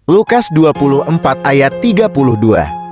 Lukas 24 ayat 32.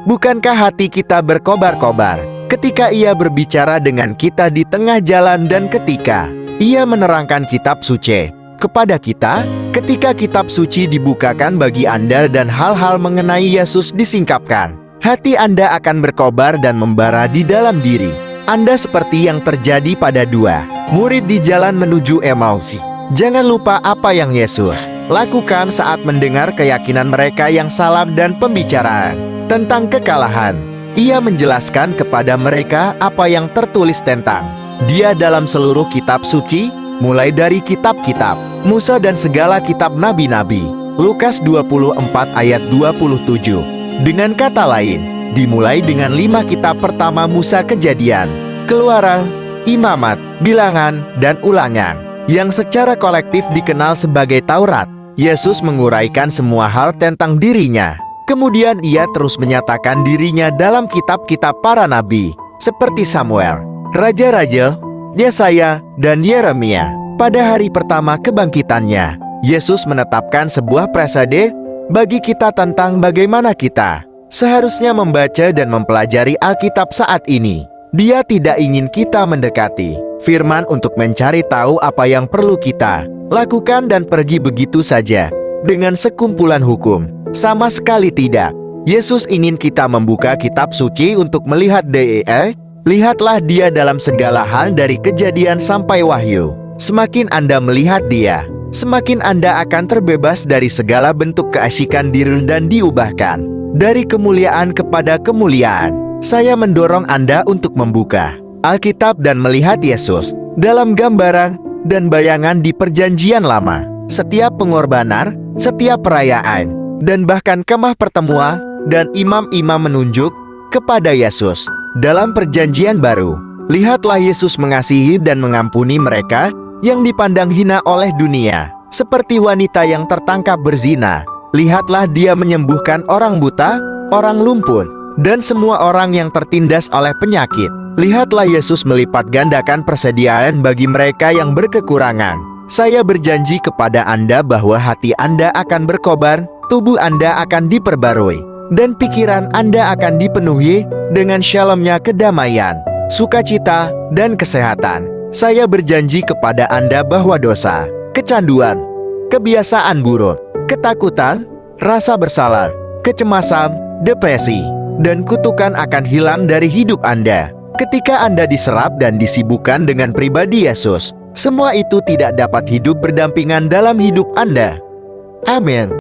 Bukankah hati kita berkobar-kobar ketika Ia berbicara dengan kita di tengah jalan dan ketika Ia menerangkan kitab suci kepada kita, ketika kitab suci dibukakan bagi Anda dan hal-hal mengenai Yesus disingkapkan, hati Anda akan berkobar dan membara di dalam diri Anda seperti yang terjadi pada dua murid di jalan menuju Emmaus. Jangan lupa apa yang Yesus lakukan saat mendengar keyakinan mereka yang salah dan pembicaraan tentang kekalahan. Ia menjelaskan kepada mereka apa yang tertulis tentang Dia dalam seluruh kitab suci, mulai dari kitab-kitab Musa dan segala kitab nabi-nabi. Lukas 24 ayat 27. Dengan kata lain, dimulai dengan 5 kitab pertama Musa, Kejadian, Keluaran, Imamat, Bilangan, dan Ulangan, yang secara kolektif dikenal sebagai Taurat. Yesus menguraikan semua hal tentang dirinya. Kemudian Ia terus menyatakan dirinya dalam kitab-kitab para nabi, seperti Samuel, Raja-Raja, Yesaya, dan Yeremia. Pada hari pertama kebangkitannya, Yesus menetapkan sebuah presede bagi kita tentang bagaimana kita seharusnya membaca dan mempelajari Alkitab saat ini. Dia tidak ingin kita mendekati firman untuk mencari tahu apa yang perlu kita lakukan dan pergi begitu saja dengan sekumpulan hukum. Sama sekali tidak. Yesus ingin kita membuka kitab suci untuk melihat Dia. Lihatlah Dia dalam segala hal dari Kejadian sampai Wahyu. Semakin Anda melihat Dia, semakin Anda akan terbebas dari segala bentuk keasyikan diri dan diubahkan dari kemuliaan kepada kemuliaan. Saya mendorong Anda untuk membuka Alkitab dan melihat Yesus dalam gambaran dan bayangan di Perjanjian Lama. Setiap pengorbanan, setiap perayaan, dan bahkan kemah pertemuan dan imam-imam menunjuk kepada Yesus dalam Perjanjian Baru. Lihatlah Yesus mengasihi dan mengampuni mereka yang dipandang hina oleh dunia, seperti wanita yang tertangkap berzina. Lihatlah Dia menyembuhkan orang buta, orang lumpuh, dan semua orang yang tertindas oleh penyakit. Lihatlah Yesus melipat gandakan persediaan bagi mereka yang berkekurangan. Saya berjanji kepada Anda bahwa hati Anda akan berkobar, tubuh Anda akan diperbarui, dan pikiran Anda akan dipenuhi dengan shalom-Nya kedamaian, sukacita, dan kesehatan. Saya berjanji kepada Anda bahwa dosa, kecanduan, kebiasaan buruk, ketakutan, rasa bersalah, kecemasan, depresi, dan kutukan akan hilang dari hidup Anda. Ketika Anda diserap dan disibukkan dengan pribadi Yesus, semua itu tidak dapat hidup berdampingan dalam hidup Anda. Amin.